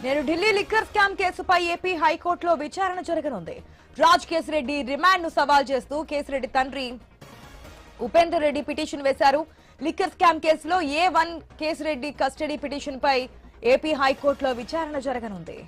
నేడు Delhi liquor scam కేసుపై AP హైకోర్టులో విచారణ జరగనుంది. రాజ్ కేసిరెడ్డి రిమాండ్ ను సవాల్ చేస్తూ కేసిరెడ్డి తండ్రి ఉపేందర్ రెడ్డి పిటిషన్ వేశారు. లిక్కర్ స్కామ్ కేసులో A1 కేసిరెడ్డి కస్టడీ పిటిషన్ పై ఏపీ హైకోర్టులో విచారణ జరగనుంది.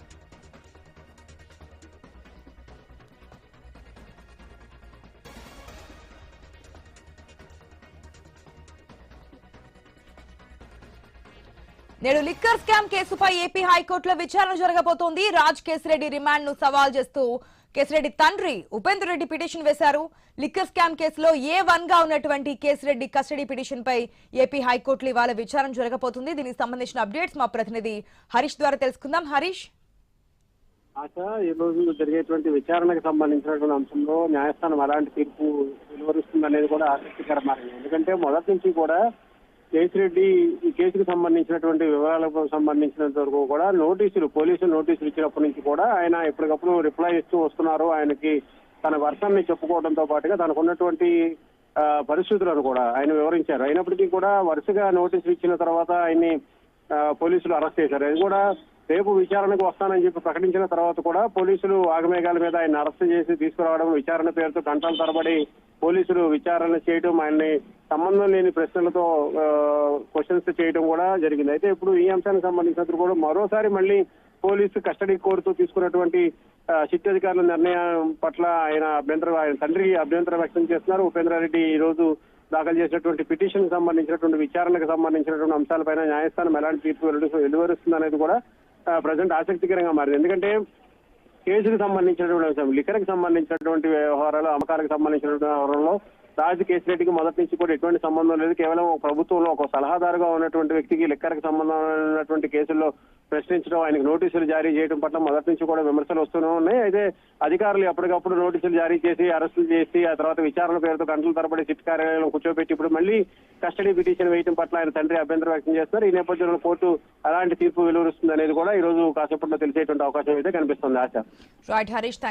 నేడు లిక్కర్ స్కామ్ కేసుపై ఏపీ హైకోర్టులో విచారణ జరగబోతోంది. రాజ్ కేసిరెడ్డి రిమాండ్ ను సవాల్ చేస్తూ కేసిరెడ్డి తండ్రి ఉపేందర్ రెడ్డి పిటిషన్ వేశారు. లిక్కర్ స్కామ్ కేసులో A1 గా ఉన్నటువంటి కేసిరెడ్డి కస్టడీ పిటిషన్ పై ఏపీ హైకోర్టులో ఇవాళ విచారణ జరగబోతుంది. దీనికి సంబంధించిన అప్డేట్స్ మా ప్రతినిధి హరీష్ ద్వారా తెలుసుకుందాం. హరీష్, ఈ రోజు జరిగేటువంటి విచారణకు సంబంధించినటువంటి అంశంలో న్యాయస్థానం ఎలాంటి తీర్పు వెలువరిస్తుంది అనేది కూడా ఆసక్తికరమైనది. ఎందుకంటే మొదటి నుంచి కూడా కేసిరెడ్డి ఈ కేసుకు సంబంధించినటువంటి వివరాలకు సంబంధించినంత వరకు కూడా పోలీసులు నోటీసులు ఇచ్చినప్పటి నుంచి కూడా ఆయన ఎప్పటికప్పుడు రిప్లై ఇస్తూ వస్తున్నారు. ఆయనకి తన వర్షాన్ని చెప్పుకోవడంతో పాటుగా తనకు ఉన్నటువంటి పరిస్థితులను కూడా ఆయన వివరించారు. అయినప్పటికీ కూడా వరుసగా నోటీసులు ఇచ్చిన తర్వాత ఆయన్ని పోలీసులు అరెస్ట్ చేశారు. అది కూడా రేపు విచారణకు వస్తానని చెప్పి ప్రకటించిన తర్వాత కూడా పోలీసులు ఆగమేఘాల మీద ఆయన అరెస్ట్ చేసి తీసుకురావడం, విచారణ పేరుతో గంటల తరబడి పోలీసులు విచారణ చేయడం, ఆయన్ని సంబంధం లేని ప్రశ్నలతో క్వశ్చన్స్ చేయడం కూడా జరిగింది. అయితే ఇప్పుడు ఈ అంశానికి సంబంధించినందుకు కూడా మరోసారి మళ్ళీ పోలీసు కస్టడీ కోరుతూ తీసుకున్నటువంటి సిట్ అధికారుల నిర్ణయం పట్ల ఆయన తండ్రి అభ్యంతరం వ్యక్తం చేస్తున్నారు. ఉపేంద్ర రెడ్డి ఈ రోజు దాఖలు చేసినటువంటి పిటిషన్ సంబంధించినటువంటి విచారణకు సంబంధించినటువంటి అంశాలపైన న్యాయస్థానం ఎలాంటి తీర్పు వెలువరుస్తుంది అనేది కూడా ప్రజెంట్ ఆసక్తికరంగా మారింది. ఎందుకంటే కేసుకు సంబంధించినటువంటి అంశం, లిక్కర్కి సంబంధించినటువంటి వ్యవహారాలు, అమ్మకాలకు సంబంధించినటువంటి వ్యవహారంలో రాజ్ కేసిరెడ్డికి మొదటి నుంచి కూడా ఎటువంటి సంబంధం లేదు. కేవలం ప్రభుత్వంలో ఒక సలహాదారుగా ఉన్నటువంటి వ్యక్తికి లిక్కర్కి సంబంధమైనటువంటి కేసుల్లో ప్రశ్నించడం, ఆయనకు నోటీసులు జారీ చేయడం పట్ల మొదటి నుంచి కూడా విమర్శలు వస్తూనే ఉన్నాయి. అయితే అధికారులు ఎప్పటికప్పుడు నోటీసులు జారీ చేసి అరెస్టులు చేసి ఆ తర్వాత విచారణ పేరుతో గంటల తరబడి సిట్ కార్యాలయంలో కూర్చోబెట్టి ఇప్పుడు మళ్ళీ కస్టడీ పిటిషన్ వేయడం పట్ల ఆయన తండ్రి అభ్యంతరం వ్యక్తం చేస్తున్నారు. ఈ నేపథ్యంలో కోర్టు ఎలాంటి తీర్పు వెలువరుస్తుంది అనేది కూడా ఈ రోజు కాసేపట్లో తెలిసేటువంటి అవకాశం అయితే కనిపిస్తుంది. ఆశ. రైట్ హరీష్.